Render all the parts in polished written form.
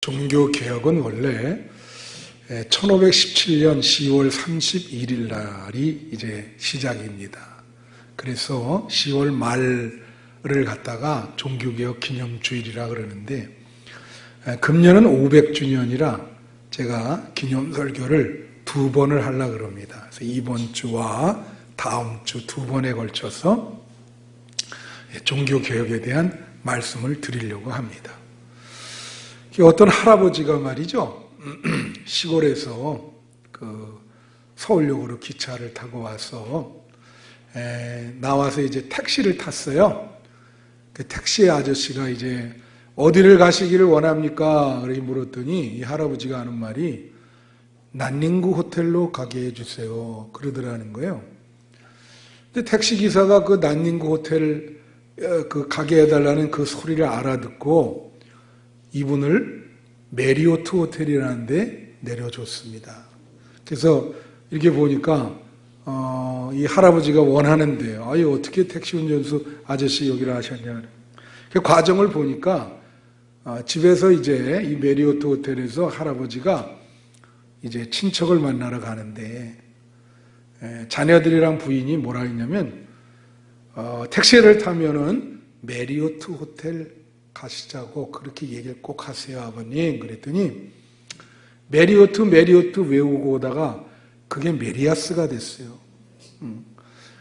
종교개혁은 원래 1517년 10월 31일 날이 이제 시작입니다. 그래서 10월 말을 갖다가 종교개혁 기념주일이라 그러는데, 금년은 500주년이라 제가 기념설교를 2번을 하려고 그럽니다. 그래서 이번 주와 다음 주 2번에 걸쳐서 종교개혁에 대한 말씀을 드리려고 합니다. 어떤 할아버지가 말이죠, 시골에서 서울역으로 기차를 타고 와서 나와서 이제 택시를 탔어요. 그 택시 아저씨가 이제 어디를 가시기를 원합니까? 그렇게 물었더니 이 할아버지가 하는 말이 난닝구 호텔로 가게 해주세요. 그러더라는 거예요. 근데 택시 기사가 그 난닝구 호텔 가게 해달라는 그 소리를 알아듣고 이분을 메리오트 호텔이라는 데 내려줬습니다. 그래서 이렇게 보니까 이 할아버지가 원하는데 어떻게 택시 운전수 아저씨 여기를 하셨냐. 그 과정을 보니까 집에서 이제 이 메리오트 호텔에서 할아버지가 이제 친척을 만나러 가는데 자녀들이랑 부인이 뭐라 했냐면 택시를 타면은 메리오트 호텔 가시자고 그렇게 얘기를 꼭 하세요, 아버님. 그랬더니 메리오트 외우고 오다가 그게 메리아스가 됐어요.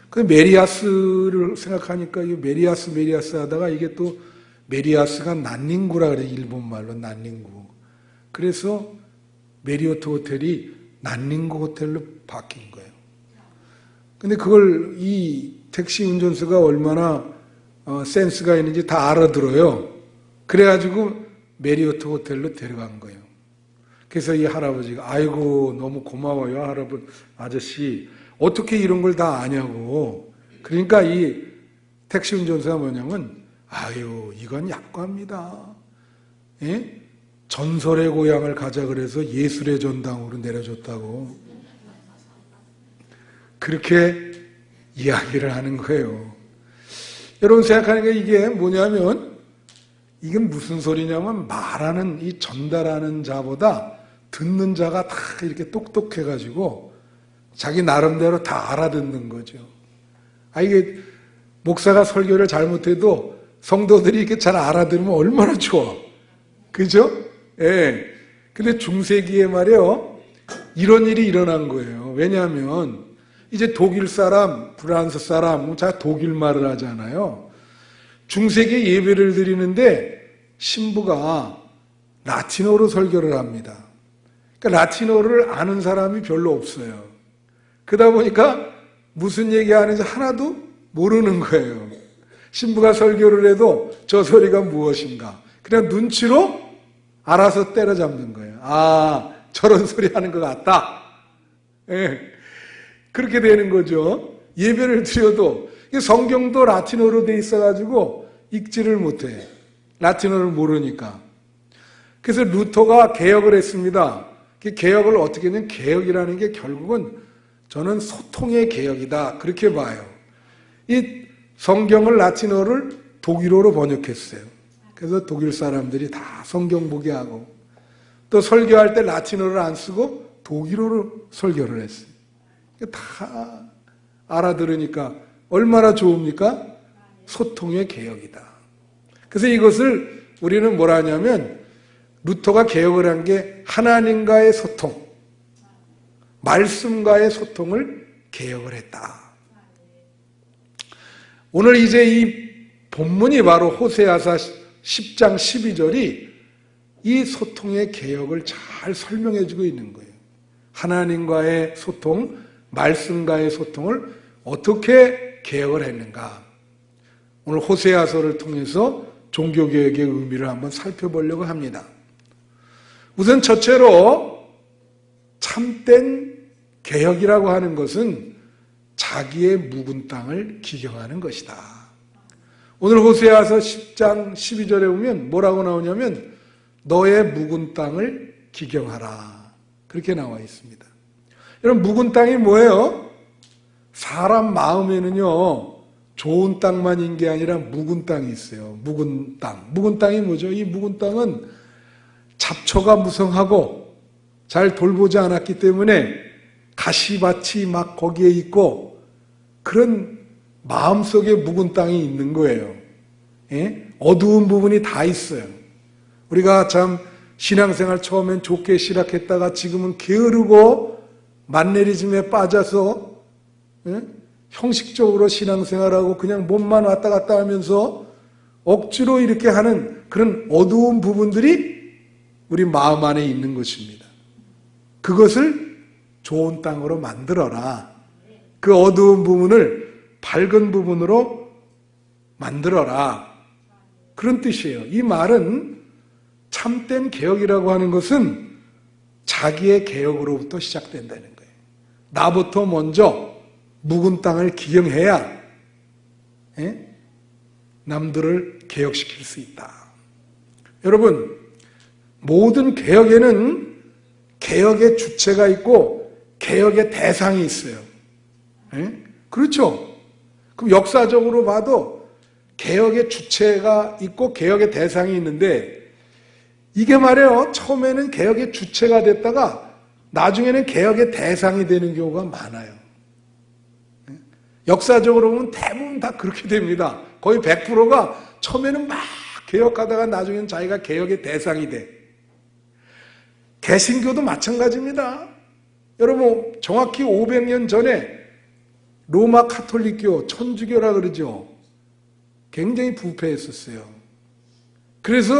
그 메리아스를 생각하니까 이 메리아스 하다가 이게 또 메리아스가 난닝구라 그래, 일본 말로 난닝구. 그래서 메리오트 호텔이 난닝구 호텔로 바뀐 거예요. 근데 그걸 이 택시 운전수가 얼마나 센스가 있는지 다 알아들어요. 그래가지고 메리오트 호텔로 데려간 거예요. 그래서 이 할아버지가 아이고 너무 고마워요, 할아버지 아저씨. 어떻게 이런 걸 다 아냐고. 그러니까 이 택시 운전사가 뭐냐면 아유 이건 약과입니다. 예? 전설의 고향을 가자 그래서 예술의 전당으로 내려줬다고. 그렇게 이야기를 하는 거예요. 여러분 생각하니까 이게 뭐냐면 이게 무슨 소리냐면 말하는 이 전달하는 자보다 듣는 자가 다 이렇게 똑똑해가지고 자기 나름대로 다 알아듣는 거죠. 이게 목사가 설교를 잘못해도 성도들이 이렇게 잘 알아들으면 얼마나 좋아. 그죠? 예. 근데 중세기에 말이요, 이런 일이 일어난 거예요. 왜냐하면 이제 독일 사람, 프랑스 사람, 자 독일 말을 하잖아요. 중세기에 예배를 드리는데 신부가 라틴어로 설교를 합니다. 그러니까 라틴어를 아는 사람이 별로 없어요. 그러다 보니까 무슨 얘기하는지 하나도 모르는 거예요. 신부가 설교를 해도 저 소리가 무엇인가 그냥 눈치로 알아서 때려잡는 거예요. 저런 소리 하는 것 같다. 예. 그렇게 되는 거죠. 예배를 드려도 성경도 라틴어로 돼 있어가지고 읽지를 못해. 라틴어를 모르니까. 그래서 루터가 개혁을 했습니다. 개혁을 어떻게 했냐면 개혁이라는 게 결국은 저는 소통의 개혁이다 그렇게 봐요. 이 성경을 라틴어를 독일어로 번역했어요. 그래서 독일 사람들이 다 성경 보게 하고 또 설교할 때 라틴어를 안 쓰고 독일어로 설교를 했어요. 다 알아들으니까 얼마나 좋습니까? 소통의 개혁이다. 그래서 이것을 우리는 뭐라 하냐면 루터가 개혁을 한 게 하나님과의 소통, 말씀과의 소통을 개혁을 했다. 오늘 이제 이 본문이 바로 호세아서 10장 12절이 이 소통의 개혁을 잘 설명해 주고 있는 거예요. 하나님과의 소통, 말씀과의 소통을 어떻게 개혁을 했는가. 오늘 호세아서를 통해서 종교개혁의 의미를 한번 살펴보려고 합니다. 우선 첫째로 참된 개혁이라고 하는 것은 자기의 묵은 땅을 기경하는 것이다. 오늘 호세아서 10장 12절에 보면 뭐라고 나오냐면 너의 묵은 땅을 기경하라. 그렇게 나와 있습니다. 여러분 묵은 땅이 뭐예요? 사람 마음에는요 좋은 땅만 있는 게 아니라 묵은 땅이 있어요. 묵은 땅. 묵은 땅이 뭐죠? 이 묵은 땅은 잡초가 무성하고 잘 돌보지 않았기 때문에 가시밭이 막 거기에 있고 그런 마음속에 묵은 땅이 있는 거예요. 예? 어두운 부분이 다 있어요. 우리가 참 신앙생활 처음엔 좋게 시작했다가 지금은 게으르고 만내리즘에 빠져서 예? 형식적으로 신앙생활하고 그냥 몸만 왔다 갔다 하면서 억지로 이렇게 하는 그런 어두운 부분들이 우리 마음 안에 있는 것입니다. 그것을 좋은 땅으로 만들어라. 그 어두운 부분을 밝은 부분으로 만들어라. 그런 뜻이에요. 이 말은 참된 개혁이라고 하는 것은 자기의 개혁으로부터 시작된다는 거예요. 나부터 먼저 묵은 땅을 기경해야 남들을 개혁시킬 수 있다. 여러분, 모든 개혁에는 개혁의 주체가 있고 개혁의 대상이 있어요. 그렇죠? 그럼 역사적으로 봐도 개혁의 주체가 있고 개혁의 대상이 있는데 이게 말이에요. 처음에는 개혁의 주체가 됐다가 나중에는 개혁의 대상이 되는 경우가 많아요. 역사적으로 보면 대부분 다 그렇게 됩니다. 거의 100%가 처음에는 막 개혁하다가 나중에는 자기가 개혁의 대상이 돼. 개신교도 마찬가지입니다. 여러분 정확히 500년 전에 로마 카톨릭교, 천주교라 그러죠. 굉장히 부패했었어요. 그래서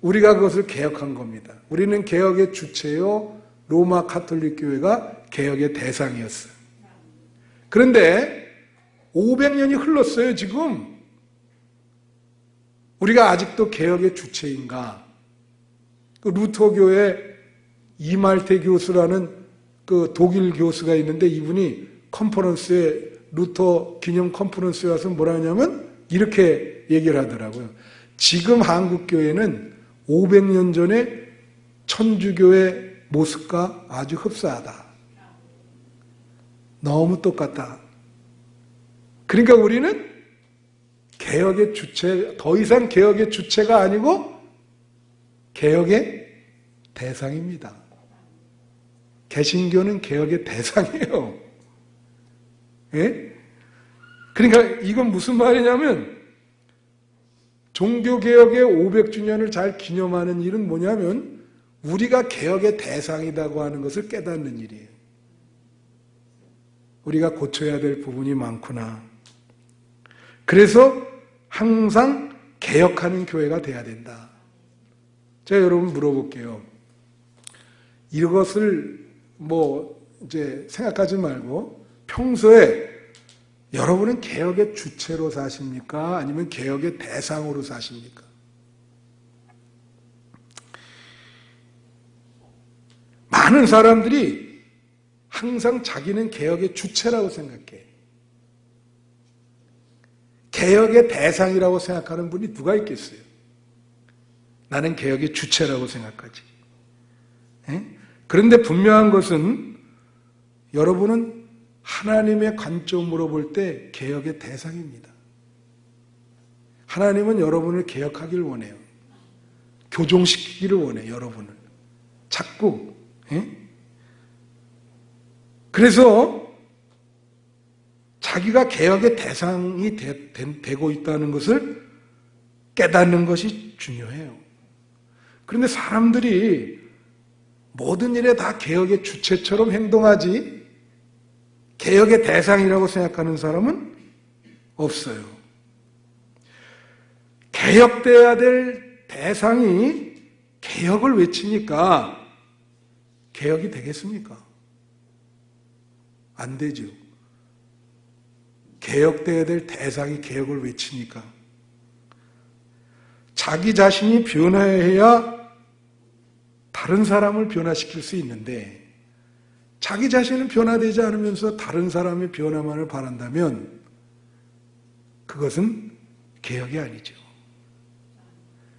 우리가 그것을 개혁한 겁니다. 우리는 개혁의 주체요, 로마 카톨릭 교회가 개혁의 대상이었어요. 그런데 500년이 흘렀어요, 지금. 우리가 아직도 개혁의 주체인가? 그 루터교의 이말테 교수라는 그 독일 교수가 있는데 이분이 컨퍼런스에 루터 기념 컨퍼런스에 와서 뭐라 하냐면 이렇게 얘기를 하더라고요. 지금 한국교회는 500년 전에 천주교의 모습과 아주 흡사하다. 너무 똑같다. 그러니까 우리는 개혁의 주체, 더 이상 개혁의 주체가 아니고 개혁의 대상입니다. 개신교는 개혁의 대상이에요. 예? 그러니까 이건 무슨 말이냐면 종교개혁의 500주년을 잘 기념하는 일은 뭐냐면 우리가 개혁의 대상이라고 하는 것을 깨닫는 일이에요. 우리가 고쳐야 될 부분이 많구나. 그래서 항상 개혁하는 교회가 돼야 된다. 제가 여러분 물어볼게요. 이것을 이제 생각하지 말고 평소에 여러분은 개혁의 주체로 사십니까? 아니면 개혁의 대상으로 사십니까? 많은 사람들이 항상 자기는 개혁의 주체라고 생각해. 개혁의 대상이라고 생각하는 분이 누가 있겠어요? 나는 개혁의 주체라고 생각하지. 그런데 분명한 것은 여러분은 하나님의 관점으로 볼 때 개혁의 대상입니다. 하나님은 여러분을 개혁하기를 원해요. 교종시키기를 원해요, 여러분을. 자꾸. 그래서 자기가 개혁의 대상이 되고 있다는 것을 깨닫는 것이 중요해요. 그런데 사람들이 모든 일에 다 개혁의 주체처럼 행동하지 개혁의 대상이라고 생각하는 사람은 없어요. 개혁돼야 될 대상이 개혁을 외치니까 개혁이 되겠습니까? 안 되죠. 개혁돼야 될 대상이 개혁을 외치니까. 자기 자신이 변화해야 다른 사람을 변화시킬 수 있는데 자기 자신은 변화되지 않으면서 다른 사람의 변화만을 바란다면 그것은 개혁이 아니죠.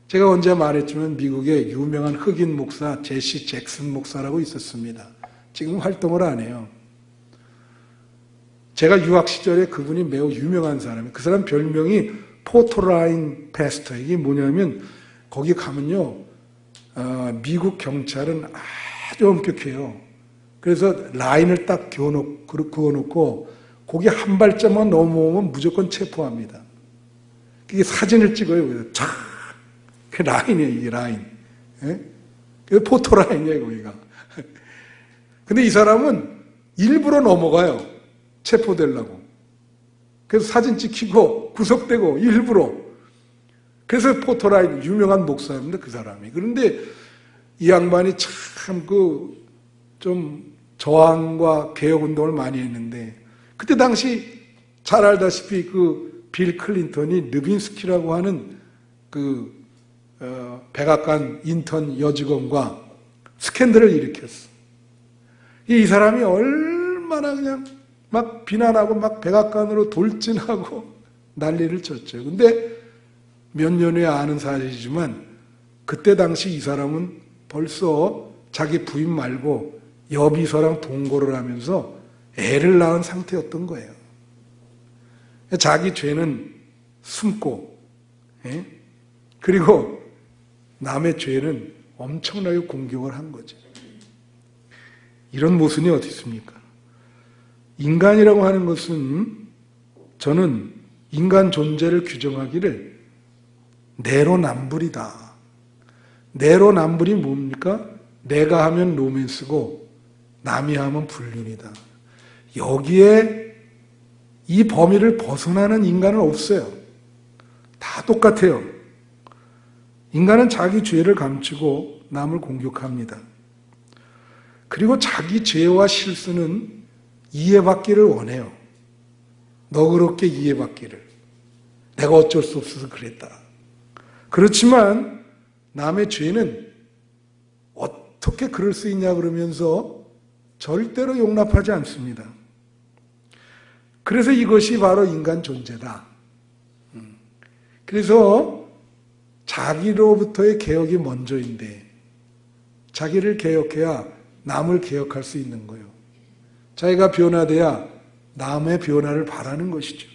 제가 언제 말했지만 미국의 유명한 흑인 목사 제시 잭슨 목사라고 있었습니다. 지금 활동을 안 해요. 제가 유학 시절에 그분이 매우 유명한 사람이에요. 그 사람 별명이 포토라인 패스터. 이게 뭐냐면 거기 가면요 미국 경찰은 아주 엄격해요. 그래서 라인을 딱 그어놓고 거기 한 발자만 넘어오면 무조건 체포합니다. 그게 사진을 찍어요. 그래서 촥! 그 라인이에요, 이 라인. 예? 그 포토라인이에요, 거기가. 근데 이 사람은 일부러 넘어가요. 체포되려고. 그래서 사진 찍히고 구속되고 일부러. 그래서 포토라인, 유명한 목사입니다, 그 사람이. 그런데 이 양반이 참 좀 저항과 개혁 운동을 많이 했는데, 그때 당시 잘 알다시피 빌 클린턴이 르빈스키라고 하는 백악관 인턴 여직원과 스캔들을 일으켰어. 이 사람이 얼마나 그냥 막 비난하고 막 백악관으로 돌진하고 난리를 쳤죠. 근데 몇 년 후에 아는 사실이지만 그때 당시 이 사람은 벌써 자기 부인 말고 여비서랑 동거를 하면서 애를 낳은 상태였던 거예요. 자기 죄는 숨고, 그리고 남의 죄는 엄청나게 공격을 한 거죠. 이런 모순이 어디 있습니까? 인간이라고 하는 것은 저는 인간 존재를 규정하기를 내로남불이다. 내로남불이 뭡니까? 내가 하면 로맨스고 남이 하면 불륜이다. 여기에 이 범위를 벗어나는 인간은 없어요. 다 똑같아요. 인간은 자기 죄를 감추고 남을 공격합니다. 그리고 자기 죄와 실수는 이해받기를 원해요. 너그럽게 이해받기를. 내가 어쩔 수 없어서 그랬다. 그렇지만 남의 죄는 어떻게 그럴 수 있냐 그러면서 절대로 용납하지 않습니다. 그래서 이것이 바로 인간 존재다. 그래서 자기로부터의 개혁이 먼저인데 자기를 개혁해야 남을 개혁할 수 있는 거예요. 자기가 변화돼야 남의 변화를 바라는 것이죠.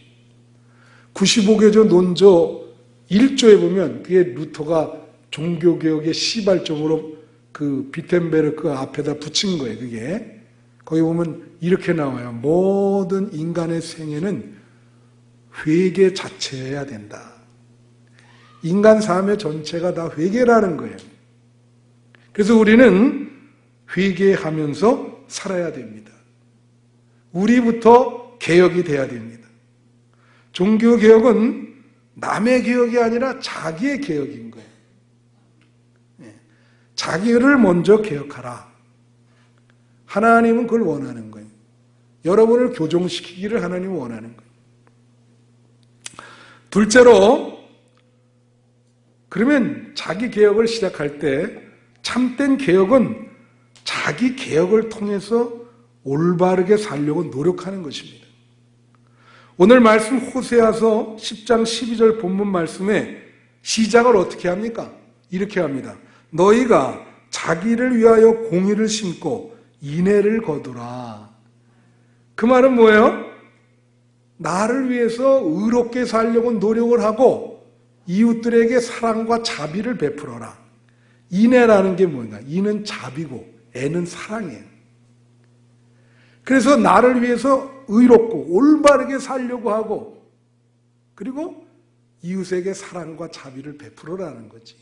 95개조 논조 1조에 보면 그게 루터가 종교개혁의 시발점으로 비텐베르크 앞에다 붙인 거예요. 그게 거기 보면 이렇게 나와요. 모든 인간의 생애는 회개 자체여야 된다. 인간 삶의 전체가 다 회개라는 거예요. 그래서 우리는 회개하면서 살아야 됩니다. 우리부터 개혁이 돼야 됩니다. 종교개혁은 남의 개혁이 아니라 자기의 개혁인 거예요. 자기를 먼저 개혁하라. 하나님은 그걸 원하는 거예요. 여러분을 교정시키기를 하나님은 원하는 거예요. 둘째로, 그러면 자기 개혁을 시작할 때 참된 개혁은 자기 개혁을 통해서 올바르게 살려고 노력하는 것입니다. 오늘 말씀 호세아서 10장 12절 본문 말씀에 시작을 어떻게 합니까? 이렇게 합니다. 너희가 자기를 위하여 공의를 심고 인애를 거두라. 그 말은 뭐예요? 나를 위해서 의롭게 살려고 노력을 하고 이웃들에게 사랑과 자비를 베풀어라. 인애라는 게 뭔가? 이는 자비고 애는 사랑이에요. 그래서 나를 위해서 의롭고 올바르게 살려고 하고 그리고 이웃에게 사랑과 자비를 베풀어라는 거지.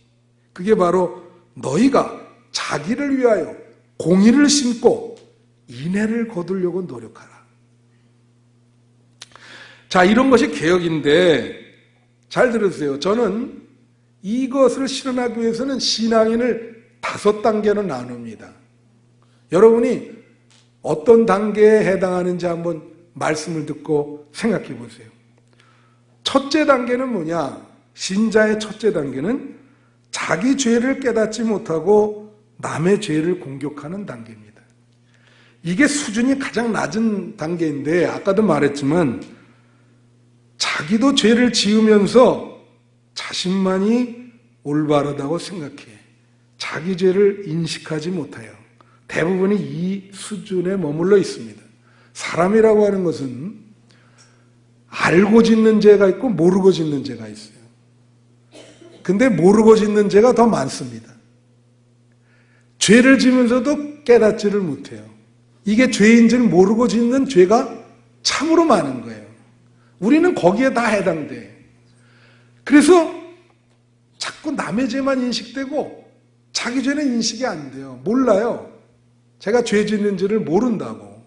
그게 바로 너희가 자기를 위하여 공의를 심고 인애를 거두려고 노력하라. 자, 이런 것이 개혁인데 잘 들으세요. 저는 이것을 실현하기 위해서는 신앙인을 5단계로 나눕니다. 여러분이 어떤 단계에 해당하는지 한번 말씀을 듣고 생각해 보세요. 첫째 단계는 뭐냐? 신자의 첫째 단계는 자기 죄를 깨닫지 못하고 남의 죄를 공격하는 단계입니다. 이게 수준이 가장 낮은 단계인데 아까도 말했지만 자기도 죄를 지으면서 자신만이 올바르다고 생각해. 자기 죄를 인식하지 못해요. 대부분이 이 수준에 머물러 있습니다. 사람이라고 하는 것은 알고 짓는 죄가 있고 모르고 짓는 죄가 있어요. 근데 모르고 짓는 죄가 더 많습니다. 죄를 지면서도 깨닫지를 못해요. 이게 죄인 줄 모르고 짓는 죄가 참으로 많은 거예요. 우리는 거기에 다 해당돼. 그래서 자꾸 남의 죄만 인식되고 자기 죄는 인식이 안 돼요. 몰라요. 제가 죄 짓는지를 모른다고.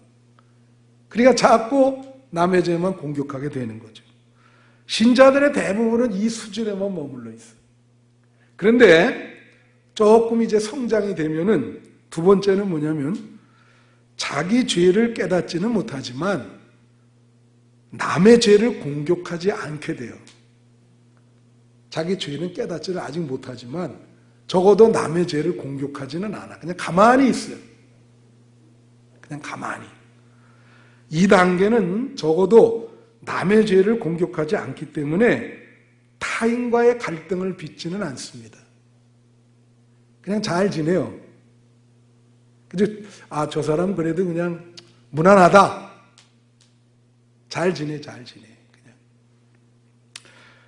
그러니까 자꾸 남의 죄만 공격하게 되는 거죠. 신자들의 대부분은 이 수준에만 머물러 있어요. 그런데 조금 이제 성장이 되면은 두 번째는 뭐냐면 자기 죄를 깨닫지는 못하지만 남의 죄를 공격하지 않게 돼요. 자기 죄는 깨닫지를 아직 못하지만 적어도 남의 죄를 공격하지는 않아. 그냥 가만히 있어요. 그냥 가만히. 이 단계는 적어도 남의 죄를 공격하지 않기 때문에 타인과의 갈등을 빚지는 않습니다. 그냥 잘 지내요. 저 사람 그래도 그냥 무난하다. 잘 지내. 그냥.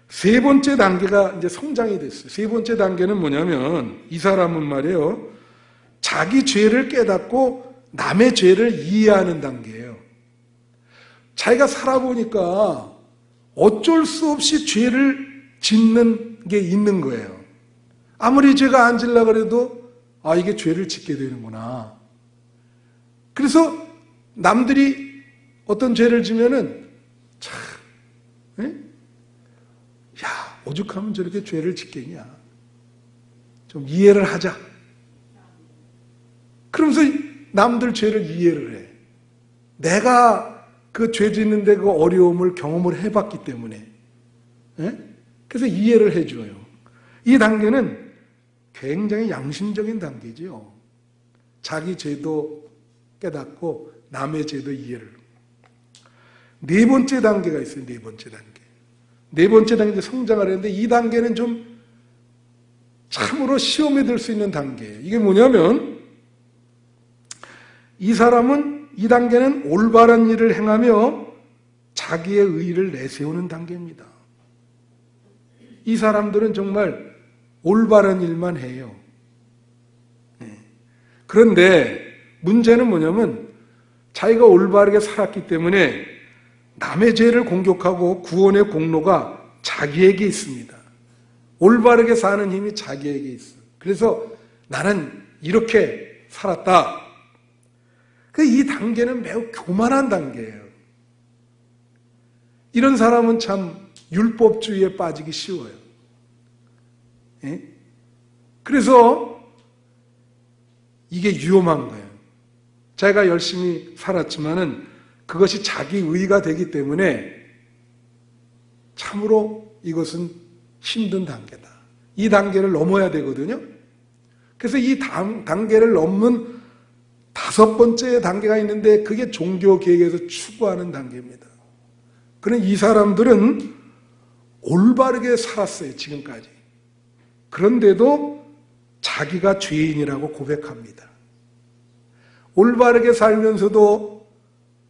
세 번째 단계가 이제 성장이 됐어요. 세 번째 단계는 뭐냐면 이 사람은 말이에요. 자기 죄를 깨닫고 남의 죄를 이해하는 단계예요. 자기가 살아보니까 어쩔 수 없이 죄를 짓는 게 있는 거예요. 아무리 죄가 안 질라 그래도 이게 죄를 짓게 되는구나. 그래서 남들이 어떤 죄를 지면은 참, 오죽하면 저렇게 죄를 짓겠냐. 좀 이해를 하자. 그러면서 남들 죄를 이해를 해. 내가 그 죄 짓는데 그 어려움을 경험을 해봤기 때문에. 그래서 이해를 해줘요. 이 단계는 굉장히 양심적인 단계죠. 자기 죄도 깨닫고 남의 죄도 이해를. 네 번째 단계가 있어요. 네 번째 단계. 네 번째 단계 성장을 했는데 이 단계는 좀 참으로 시험에 들 수 있는 단계예요. 이게 뭐냐면 이 사람은 이 단계는 올바른 일을 행하며 자기의 의의를 내세우는 단계입니다. 이 사람들은 정말 올바른 일만 해요. 그런데 문제는 뭐냐면 자기가 올바르게 살았기 때문에 남의 죄를 공격하고 구원의 공로가 자기에게 있습니다. 올바르게 사는 힘이 자기에게 있어요. 그래서 나는 이렇게 살았다. 이 단계는 매우 교만한 단계예요. 이런 사람은 참 율법주의에 빠지기 쉬워요. 그래서 이게 위험한 거예요. 자기가 열심히 살았지만은 그것이 자기 의의가 되기 때문에 참으로 이것은 힘든 단계다. 이 단계를 넘어야 되거든요. 그래서 이 단계를 넘는 다섯 번째 단계가 있는데 그게 종교개혁에서 추구하는 단계입니다. 그런 이 사람들은 올바르게 살았어요. 지금까지. 그런데도 자기가 죄인이라고 고백합니다. 올바르게 살면서도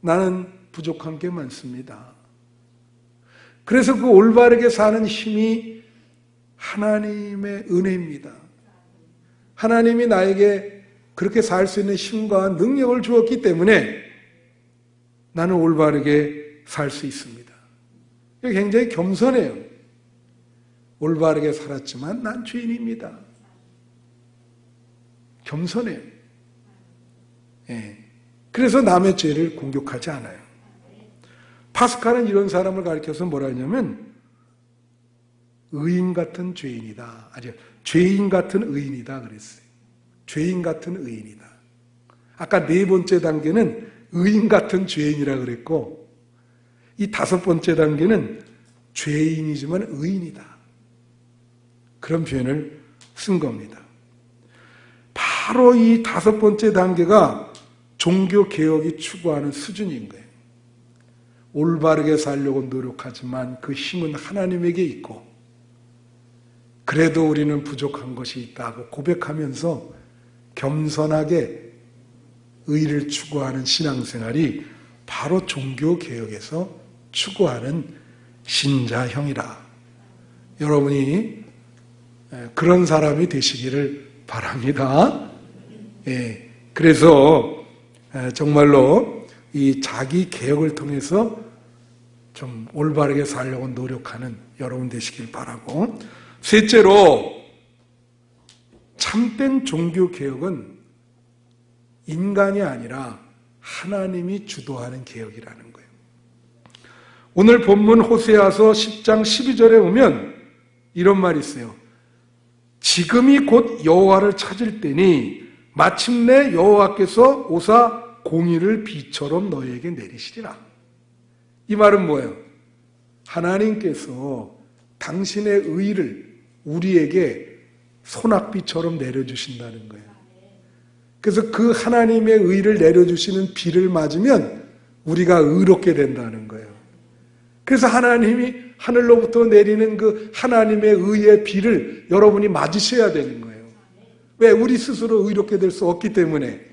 나는 부족한 게 많습니다. 그래서 그 올바르게 사는 힘이 하나님의 은혜입니다. 하나님이 나에게 그렇게 살 수 있는 힘과 능력을 주었기 때문에 나는 올바르게 살 수 있습니다. 굉장히 겸손해요. 올바르게 살았지만 난 죄인입니다. 겸손해요. 그래서 남의 죄를 공격하지 않아요. 파스칼은 이런 사람을 가리켜서 뭐라 하냐면 의인 같은 죄인이다. 죄인 같은 의인이다 그랬어요. 죄인 같은 의인이다. 아까 네 번째 단계는 의인 같은 죄인이라 그랬고 이 다섯 번째 단계는 죄인이지만 의인이다. 그런 표현을 쓴 겁니다. 바로 이 다섯 번째 단계가 종교개혁이 추구하는 수준인 거예요. 올바르게 살려고 노력하지만 그 힘은 하나님에게 있고 그래도 우리는 부족한 것이 있다고 고백하면서 겸손하게 의를 추구하는 신앙생활이 바로 종교개혁에서 추구하는 신자형이라. 여러분이 그런 사람이 되시기를 바랍니다. 예, 그래서 정말로 이 자기 개혁을 통해서 좀 올바르게 살려고 노력하는 여러분 되시길 바라고, 셋째로 참된 종교 개혁은 인간이 아니라 하나님이 주도하는 개혁이라는 거예요. 오늘 본문 호세아서 10장 12절에 보면 이런 말이 있어요. 지금이 곧 여호와를 찾을 때니 마침내 여호와께서 오사 공의를 비처럼 너희에게 내리시리라. 이 말은 뭐예요? 하나님께서 당신의 의를 우리에게 소낙비처럼 내려주신다는 거예요. 그래서 그 하나님의 의를 내려주시는 비를 맞으면 우리가 의롭게 된다는 거예요. 그래서 하나님이 하늘로부터 내리는 그 하나님의 의의 비를 여러분이 맞으셔야 되는 거예요. 왜? 우리 스스로 의롭게 될 수 없기 때문에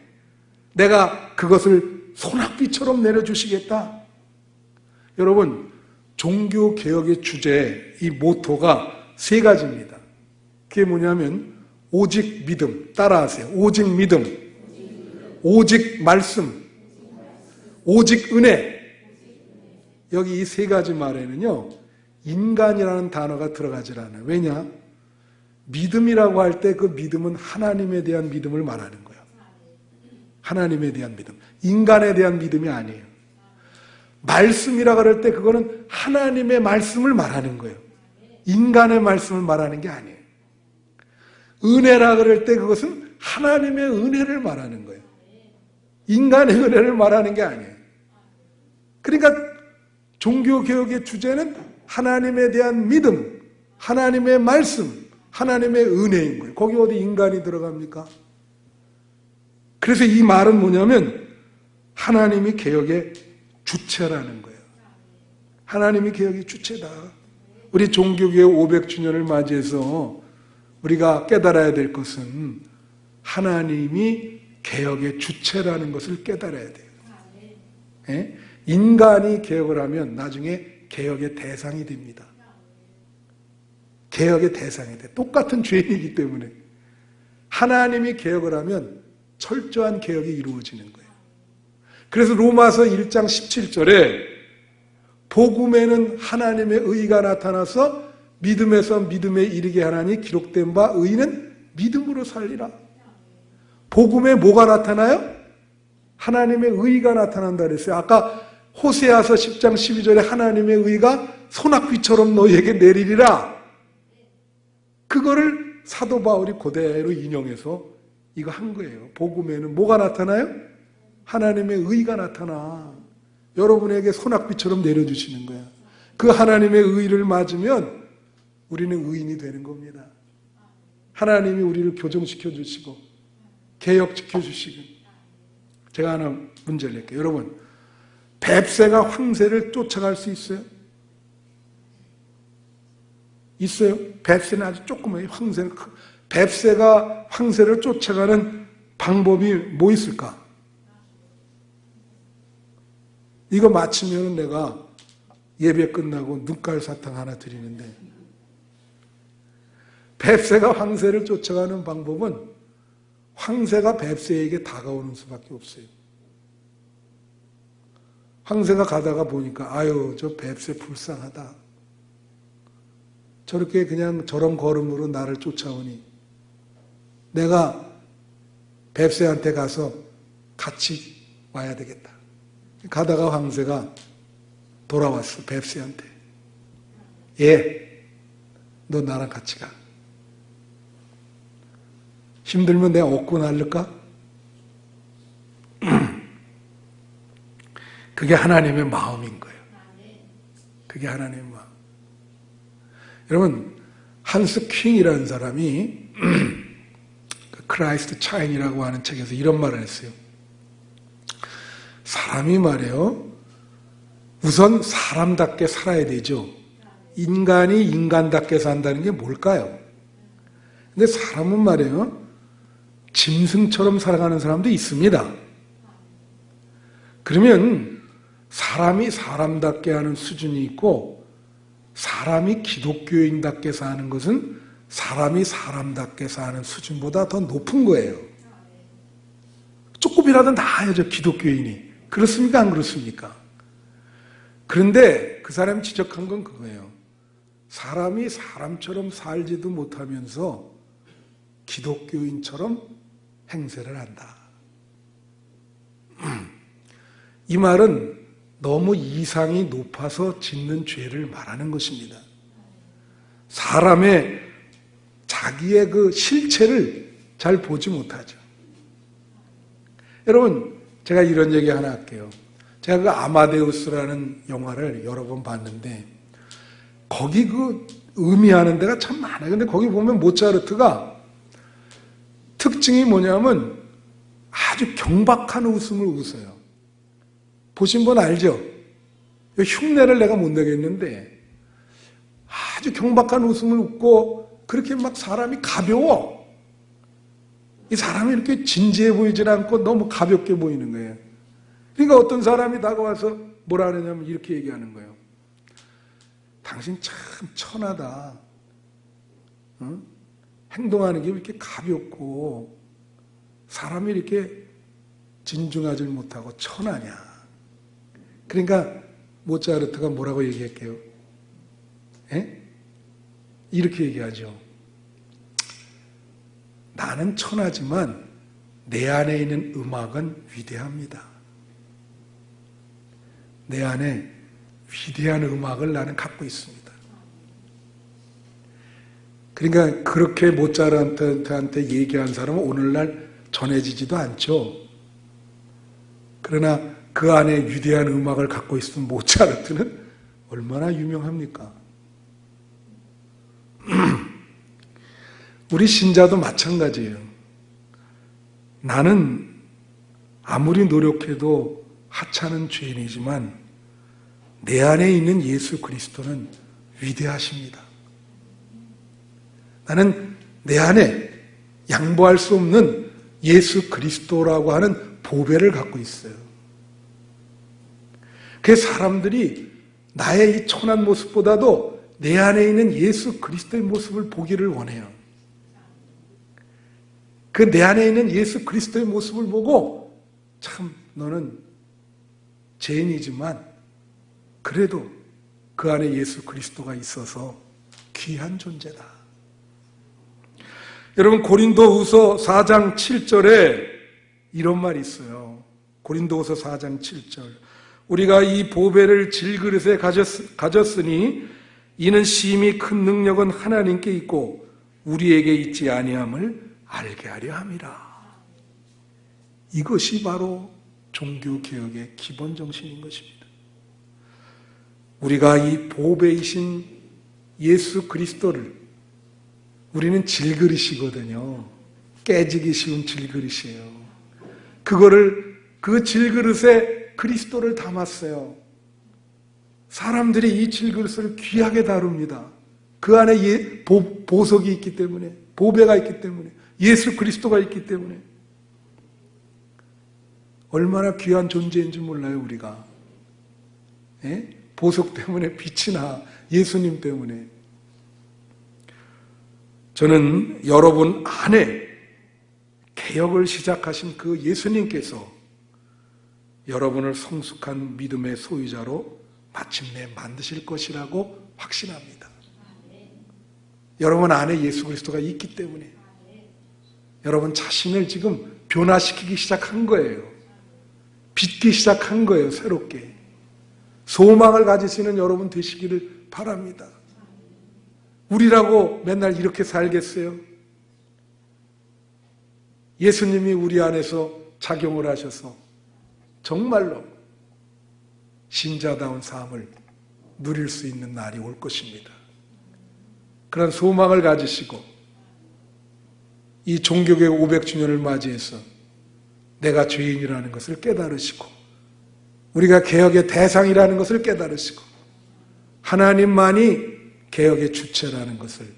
내가 그것을 소낙비처럼 내려주시겠다. 여러분, 종교개혁의 주제, 이 모토가 세 가지입니다. 그게 뭐냐면 오직 믿음, 따라하세요. 오직 믿음, 오직 말씀, 오직 은혜. 여기 이 세 가지 말에는요, 인간이라는 단어가 들어가질 않아요. 왜냐? 믿음이라고 할 때 그 믿음은 하나님에 대한 믿음을 말하는 거예요. 하나님에 대한 믿음. 인간에 대한 믿음이 아니에요. 말씀이라고 할 때 그거는 하나님의 말씀을 말하는 거예요. 인간의 말씀을 말하는 게 아니에요. 은혜라 그럴 때 그것은 하나님의 은혜를 말하는 거예요. 인간의 은혜를 말하는 게 아니에요. 그러니까 종교개혁의 주제는 하나님에 대한 믿음, 하나님의 말씀, 하나님의 은혜인 거예요. 거기 어디 인간이 들어갑니까? 그래서 이 말은 뭐냐면 하나님이 개혁의 주체라는 거예요. 하나님이 개혁의 주체다. 우리 종교개혁 500주년을 맞이해서 우리가 깨달아야 될 것은 하나님이 개혁의 주체라는 것을 깨달아야 돼요. 예? 인간이 개혁을 하면 나중에 개혁의 대상이 됩니다. 개혁의 대상이 돼. 똑같은 죄인이기 때문에. 하나님이 개혁을 하면 철저한 개혁이 이루어지는 거예요. 그래서 로마서 1장 17절에 복음에는 하나님의 의가 나타나서 믿음에서 믿음에 이르게 하나니 기록된 바 의는 믿음으로 살리라. 복음에 뭐가 나타나요? 하나님의 의가 나타난다 그랬어요. 아까 호세아서 10장 12절에 하나님의 의가 소낙비처럼 너희에게 내리리라. 그거를 사도 바울이 그대로 인용해서 이거 한 거예요. 복음에는 뭐가 나타나요? 하나님의 의가 나타나. 여러분에게 소낙비처럼 내려주시는 거야. 그 하나님의 의를 맞으면 우리는 의인이 되는 겁니다. 하나님이 우리를 교정시켜 주시고 개혁시켜 주시고. 제가 하나 문제를 낼게요. 여러분, 뱁새가 황새를 쫓아갈 수 있어요? 있어요? 뱁새는 아주 조그마해요. 황새는 뱁새가 황새를 쫓아가는 방법이 뭐 있을까? 이거 맞히면 내가 예배 끝나고 눈깔 사탕 하나 드리는데, 뱁새가 황새를 쫓아가는 방법은 황새가 뱁새에게 다가오는 수밖에 없어요. 황새가 가다가 보니까 아유 저 뱁새 불쌍하다. 저렇게 그냥 저런 걸음으로 나를 쫓아오니 내가 뱁새한테 가서 같이 와야 되겠다. 가다가 황새가 돌아왔어. 뱁새한테. 예, 너 나랑 같이 가. 힘들면 내가 업고 날를까? 그게 하나님의 마음인 거예요. 그게 하나님의 마음. 여러분, 한스 퀸이라는 사람이 크라이스트 차인이라고 하는 책에서 이런 말을 했어요. 사람이 말이에요, 우선 사람답게 살아야 되죠. 인간이 인간답게 산다는 게 뭘까요? 근데 사람은 말이에요, 짐승처럼 살아가는 사람도 있습니다. 그러면 사람이 사람답게 하는 수준이 있고, 사람이 기독교인답게 사는 것은 사람이 사람답게 사는 수준보다 더 높은 거예요. 소비라도 나아야죠, 기독교인이. 그렇습니까? 안 그렇습니까? 그런데 그 사람이 지적한 건 그거예요. 사람이 사람처럼 살지도 못하면서 기독교인처럼 행세를 한다. 이 말은 너무 이상이 높아서 짓는 죄를 말하는 것입니다. 사람의 자기의 그 실체를 잘 보지 못하죠. 여러분, 제가 이런 얘기 하나 할게요. 제가 그 아마데우스라는 영화를 여러 번 봤는데 거기 그 의미하는 데가 참 많아요. 근데 거기 보면 모차르트가 특징이 뭐냐면 아주 경박한 웃음을 웃어요. 보신 분 알죠? 흉내를 내가 못 내겠는데 아주 경박한 웃음을 웃고 그렇게 막 사람이 가벼워. 이 사람이 이렇게 진지해 보이질 않고 너무 가볍게 보이는 거예요. 그러니까 어떤 사람이 다가와서 뭐라 그러냐면 이렇게 얘기하는 거예요. 당신 참 천하다. 응? 행동하는 게 왜 이렇게 가볍고 사람이 이렇게 진중하지 못하고 천하냐. 그러니까 모차르트가 뭐라고 얘기할게요? 에? 이렇게 얘기하죠. 나는 천하지만 내 안에 있는 음악은 위대합니다. 내 안에 위대한 음악을 나는 갖고 있습니다. 그러니까 그렇게 모차르트한테 얘기한 사람은 오늘날 전해지지도 않죠. 그러나 그 안에 위대한 음악을 갖고 있는 모차르트는 얼마나 유명합니까? 우리 신자도 마찬가지예요. 나는 아무리 노력해도 하찮은 죄인이지만 내 안에 있는 예수 그리스도는 위대하십니다. 나는 내 안에 양보할 수 없는 예수 그리스도라고 하는 보배를 갖고 있어요. 그 사람들이 나의 이 천한 모습보다도 내 안에 있는 예수 그리스도의 모습을 보기를 원해요. 그 내 안에 있는 예수 그리스도의 모습을 보고 참 너는 죄인이지만 그래도 그 안에 예수 그리스도가 있어서 귀한 존재다. 여러분 고린도후서 4장 7절에 이런 말이 있어요. 고린도후서 4장 7절. 우리가 이 보배를 질그릇에 가졌으니 이는 심히 큰 능력은 하나님께 있고 우리에게 있지 아니함을 알게 하려 함이라. 이것이 바로 종교개혁의 기본 정신인 것입니다. 우리가 이 보배이신 예수 그리스도를 우리는 질그릇이거든요. 깨지기 쉬운 질그릇이에요. 그 질그릇에 그리스도를 담았어요. 사람들이 이 질그릇을 귀하게 다룹니다. 그 안에 보석이 있기 때문에, 보배가 있기 때문에, 예수 그리스도가 있기 때문에 얼마나 귀한 존재인지 몰라요, 우리가. 예? 보석 때문에 빛이 나, 예수님 때문에. 저는 여러분 안에 개혁을 시작하신 그 예수님께서 여러분을 성숙한 믿음의 소유자로 마침내 만드실 것이라고 확신합니다. 여러분 안에 예수 그리스도가 있기 때문에 여러분 자신을 지금 변화시키기 시작한 거예요. 빚기 시작한 거예요, 새롭게. 소망을 가지시는 여러분 되시기를 바랍니다. 우리라고 맨날 이렇게 살겠어요? 예수님이 우리 안에서 작용을 하셔서 정말로 신자다운 삶을 누릴 수 있는 날이 올 것입니다. 그런 소망을 가지시고 이 종교개혁 500주년을 맞이해서 내가 죄인이라는 것을 깨달으시고 우리가 개혁의 대상이라는 것을 깨달으시고 하나님만이 개혁의 주체라는 것을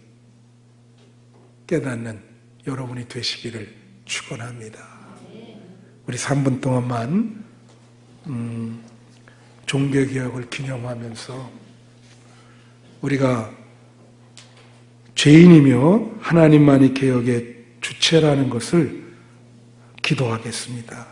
깨닫는 여러분이 되시기를 축원합니다. 우리 3분 동안만 종교개혁을 기념하면서 우리가 죄인이며 하나님만이 개혁의 주체라는 것을 기도하겠습니다.